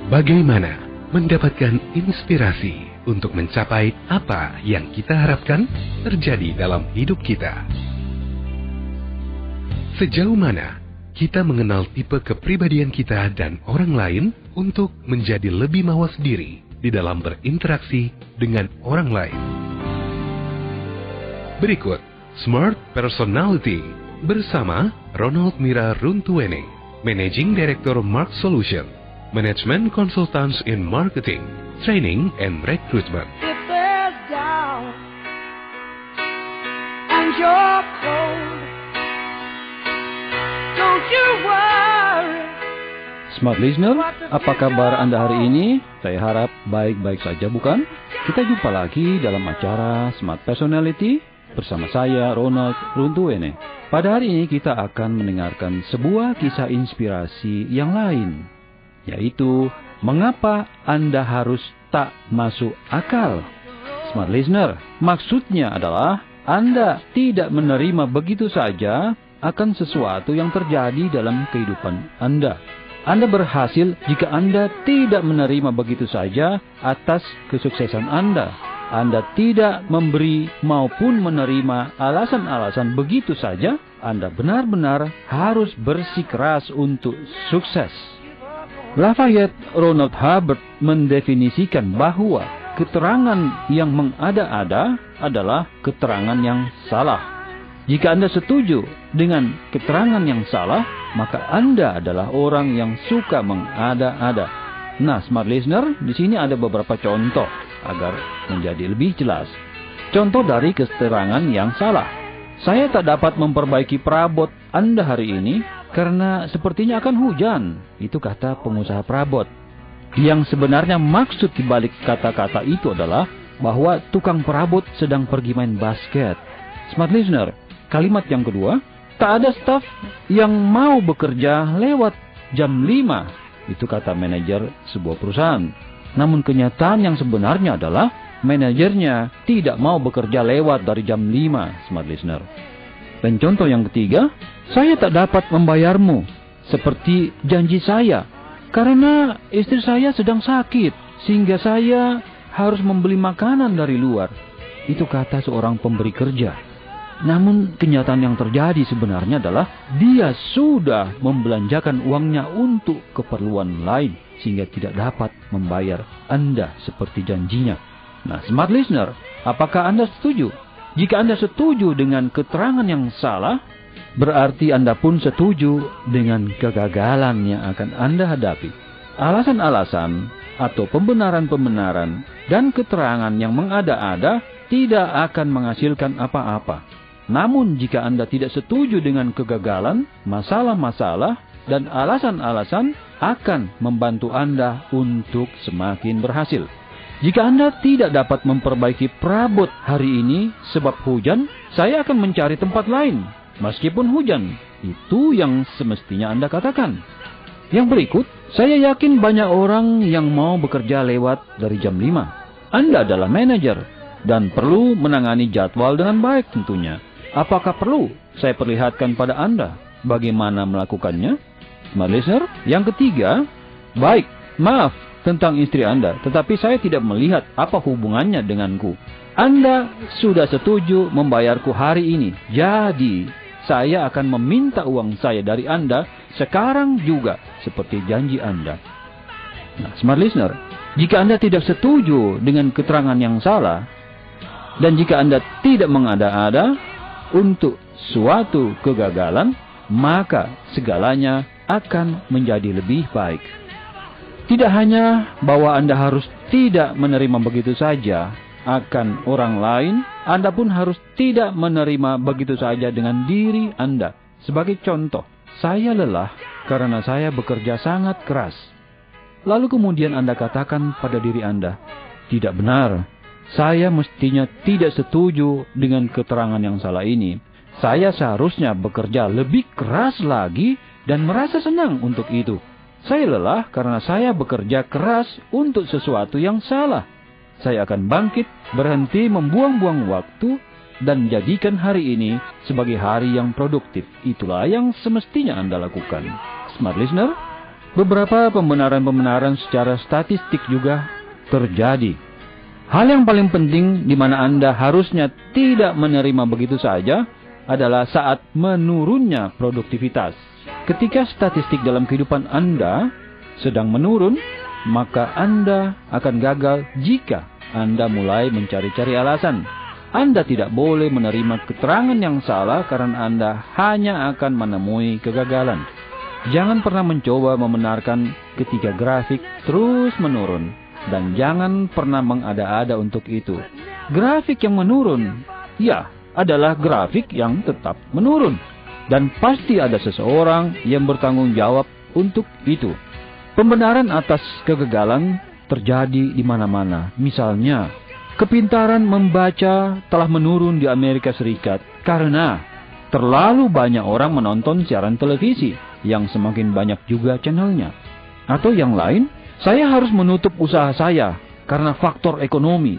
Bagaimana mendapatkan inspirasi untuk mencapai apa yang kita harapkan terjadi dalam hidup kita? Sejauh mana kita mengenal tipe kepribadian kita dan orang lain untuk menjadi lebih mawas diri di dalam berinteraksi dengan orang lain? Berikut Smart Personality bersama Ronald Mira Runtuwene, Managing Director Mark Solution, Management Consultants in Marketing, Training and Recruitment. If there's doubt and you're cold, don't you worry. Smart Listener, apa kabar Anda hari ini? Saya harap baik-baik saja, bukan? Kita jumpa lagi dalam acara Smart Personality bersama saya, Ronald Runtuwene. Pada hari ini kita akan mendengarkan sebuah kisah inspirasi yang lain, yaitu mengapa Anda harus tak masuk akal. Smart Listener, maksudnya adalah Anda tidak menerima begitu saja akan sesuatu yang terjadi dalam kehidupan Anda. Anda berhasil jika Anda tidak menerima begitu saja atas kesuksesan Anda. Anda tidak memberi maupun menerima alasan-alasan begitu saja. Anda benar-benar harus bersikeras untuk sukses. Lafayette Ronald Hubbard mendefinisikan bahwa keterangan yang mengada-ada adalah keterangan yang salah. Jika Anda setuju dengan keterangan yang salah, maka Anda adalah orang yang suka mengada-ada. Nah, Smart Listener, di sini ada beberapa contoh agar menjadi lebih jelas. Contoh dari keterangan yang salah. Saya tak dapat memperbaiki perabot Anda hari ini karena sepertinya akan hujan. Itu kata pengusaha perabot. Yang sebenarnya maksud dibalik kata-kata itu adalah bahwa tukang perabot sedang pergi main basket. Smart Listener, kalimat yang kedua, tak ada staf yang mau bekerja lewat jam 5. Itu kata manajer sebuah perusahaan. Namun kenyataan yang sebenarnya adalah manajernya tidak mau bekerja lewat dari jam 5, Smart Listener. Dan contoh yang ketiga, saya tak dapat membayarmu seperti janji saya karena istri saya sedang sakit sehingga saya harus membeli makanan dari luar. Itu kata seorang pemberi kerja. Namun kenyataan yang terjadi sebenarnya adalah dia sudah membelanjakan uangnya untuk keperluan lain sehingga tidak dapat membayar Anda seperti janjinya. Nah, Smart Listener, apakah Anda setuju? Jika Anda setuju dengan keterangan yang salah, berarti Anda pun setuju dengan kegagalan yang akan Anda hadapi. Alasan-alasan atau pembenaran-pembenaran dan keterangan yang mengada-ada tidak akan menghasilkan apa-apa. Namun jika Anda tidak setuju dengan kegagalan, masalah-masalah, dan alasan-alasan akan membantu Anda untuk semakin berhasil. Jika Anda tidak dapat memperbaiki perabot hari ini sebab hujan, saya akan mencari tempat lain. Meskipun hujan, itu yang semestinya Anda katakan. Yang berikut, saya yakin banyak orang yang mau bekerja lewat dari jam 5. Anda adalah manajer dan perlu menangani jadwal dengan baik tentunya. Apakah perlu saya perlihatkan pada Anda bagaimana melakukannya? Smart Listener, yang ketiga, baik, maaf tentang istri Anda, tetapi saya tidak melihat apa hubungannya denganku. Anda sudah setuju membayarku hari ini, jadi saya akan meminta uang saya dari Anda sekarang juga seperti janji Anda. Nah, Smart Listener, jika Anda tidak setuju dengan keterangan yang salah, dan jika Anda tidak mengada-ada untuk suatu kegagalan, maka segalanya akan menjadi lebih baik. Tidak hanya bahwa Anda harus tidak menerima begitu saja akan orang lain, Anda pun harus tidak menerima begitu saja dengan diri Anda. Sebagai contoh, saya lelah karena saya bekerja sangat keras. Lalu kemudian Anda katakan pada diri Anda, tidak benar, saya mestinya tidak setuju dengan keterangan yang salah ini. Saya seharusnya bekerja lebih keras lagi dan merasa senang untuk itu. Saya lelah karena saya bekerja keras untuk sesuatu yang salah. Saya akan bangkit, berhenti membuang-buang waktu, dan jadikan hari ini sebagai hari yang produktif. Itulah yang semestinya Anda lakukan. Smart Listener, beberapa pembenaran-pembenaran secara statistik juga terjadi. Hal yang paling penting di mana Anda harusnya tidak menerima begitu saja adalah saat menurunnya produktivitas. Ketika statistik dalam kehidupan Anda sedang menurun, maka Anda akan gagal jika Anda mulai mencari-cari alasan. Anda tidak boleh menerima keterangan yang salah karena Anda hanya akan menemui kegagalan. Jangan pernah mencoba membenarkan ketika grafik terus menurun. Dan jangan pernah mengada-ada untuk itu. Grafik yang menurun, ya, adalah grafik yang tetap menurun. Dan pasti ada seseorang yang bertanggung jawab untuk itu. Pembenaran atas kegagalan terjadi di mana-mana. Misalnya, kepintaran membaca telah menurun di Amerika Serikat karena terlalu banyak orang menonton siaran televisi yang semakin banyak juga channelnya. Atau yang lain, saya harus menutup usaha saya karena faktor ekonomi.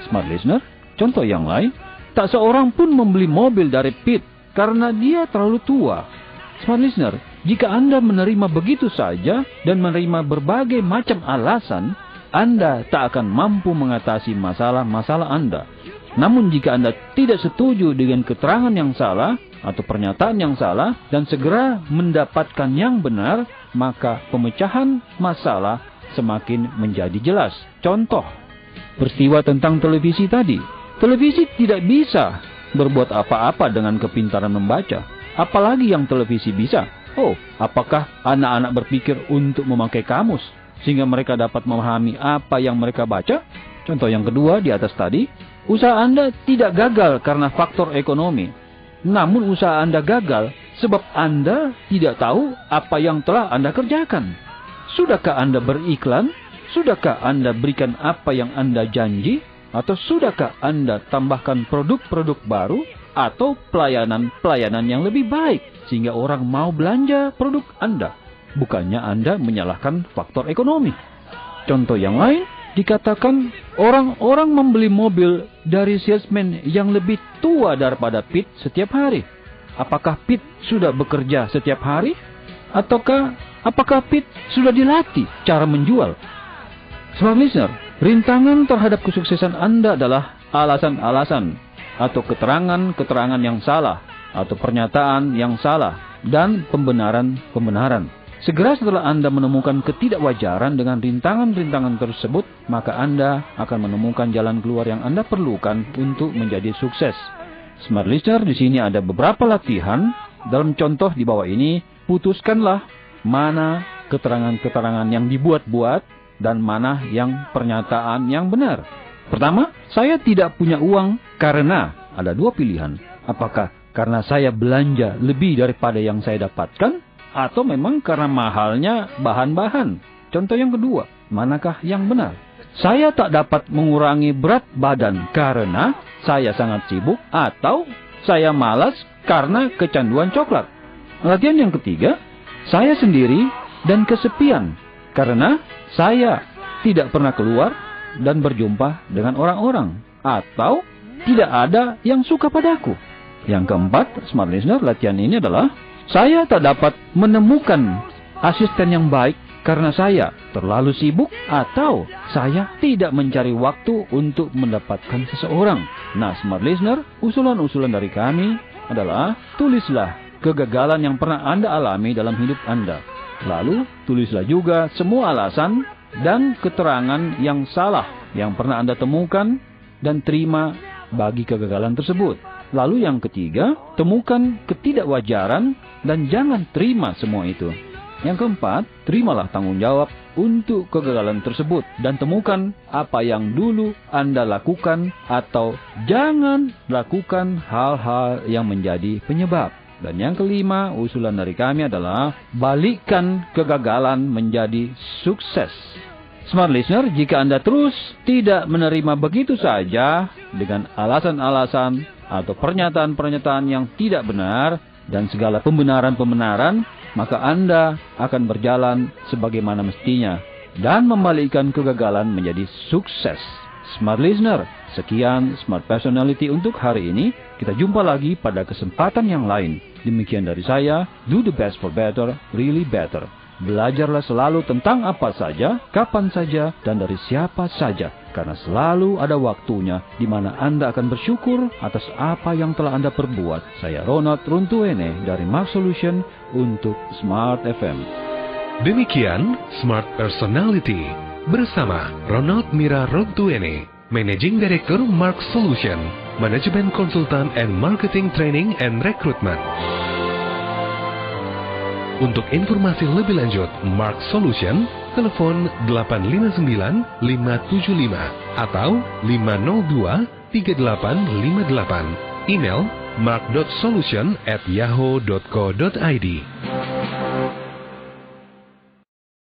Smart listener, contoh yang lain, tak seorang pun membeli mobil dari Pete karena dia terlalu tua. Smart listener, jika Anda menerima begitu saja dan menerima berbagai macam alasan, Anda tak akan mampu mengatasi masalah-masalah Anda. Namun jika Anda tidak setuju dengan keterangan yang salah atau pernyataan yang salah dan segera mendapatkan yang benar, maka pemecahan masalah semakin menjadi jelas. Contoh, peristiwa tentang televisi tadi. Televisi tidak bisa berbuat apa-apa dengan kepintaran membaca. Apalagi yang televisi bisa. Oh, apakah anak-anak berpikir untuk memakai kamus sehingga mereka dapat memahami apa yang mereka baca? Contoh yang kedua di atas tadi, usaha Anda tidak gagal karena faktor ekonomi. Namun usaha Anda gagal sebab Anda tidak tahu apa yang telah Anda kerjakan. Sudahkah Anda beriklan? Sudahkah Anda berikan apa yang Anda janji? Atau sudahkah Anda tambahkan produk-produk baru? Atau pelayanan-pelayanan yang lebih baik sehingga orang mau belanja produk Anda? Bukannya Anda menyalahkan faktor ekonomi. Contoh yang lain, dikatakan orang-orang membeli mobil dari salesman yang lebih tua daripada Pete setiap hari. Apakah Pete sudah bekerja setiap hari? Apakah Pete sudah dilatih cara menjual? Smart listener, rintangan terhadap kesuksesan Anda adalah alasan-alasan atau keterangan-keterangan yang salah atau pernyataan yang salah dan pembenaran-pembenaran. Segera setelah Anda menemukan ketidakwajaran dengan rintangan-rintangan tersebut, maka Anda akan menemukan jalan keluar yang Anda perlukan untuk menjadi sukses. Smart listener, di sini ada beberapa latihan. Dalam contoh di bawah ini, putuskanlah mana keterangan-keterangan yang dibuat-buat dan mana yang pernyataan yang benar. Pertama, saya tidak punya uang karena ada dua pilihan. Apakah karena saya belanja lebih daripada yang saya dapatkan? Atau memang karena mahalnya bahan-bahan? Contoh yang kedua, manakah yang benar? Saya tak dapat mengurangi berat badan karena saya sangat sibuk atau saya malas karena kecanduan coklat. Latihan yang ketiga, saya sendiri dan kesepian karena saya tidak pernah keluar dan berjumpa dengan orang-orang atau tidak ada yang suka padaku. Yang keempat, smart listener, latihan ini adalah saya tak dapat menemukan asisten yang baik karena saya terlalu sibuk atau saya tidak mencari waktu untuk mendapatkan seseorang. Nah, smart listener, usulan-usulan dari kami adalah tulislah kegagalan yang pernah Anda alami dalam hidup Anda. Lalu, tulislah juga semua alasan dan keterangan yang salah yang pernah Anda temukan dan terima bagi kegagalan tersebut. Lalu yang ketiga, temukan ketidakwajaran dan jangan terima semua itu. Yang keempat, terimalah tanggung jawab untuk kegagalan tersebut dan temukan apa yang dulu Anda lakukan atau jangan lakukan hal-hal yang menjadi penyebab. Dan yang kelima, usulan dari kami adalah balikkan kegagalan menjadi sukses. Smart listener, jika Anda terus tidak menerima begitu saja dengan alasan-alasan atau pernyataan-pernyataan yang tidak benar dan segala pembenaran-pembenaran, maka Anda akan berjalan sebagaimana mestinya dan membalikkan kegagalan menjadi sukses. Smart listener, sekian Smart Personality untuk hari ini. Kita jumpa lagi pada kesempatan yang lain. Demikian dari saya, do the best for better, really better. Belajarlah selalu tentang apa saja, kapan saja, dan dari siapa saja. Karena selalu ada waktunya di mana Anda akan bersyukur atas apa yang telah Anda perbuat. Saya Ronald Runtuene dari Mark Solution untuk Smart FM. Demikian Smart Personality bersama Ronald Mira Runtuene, Managing Director Mark Solution, Management Consultant and Marketing Training and Recruitment. Untuk informasi lebih lanjut Mark Solution, telepon 859-575 atau 502-3858. Email mark.solution@yahoo.co.id.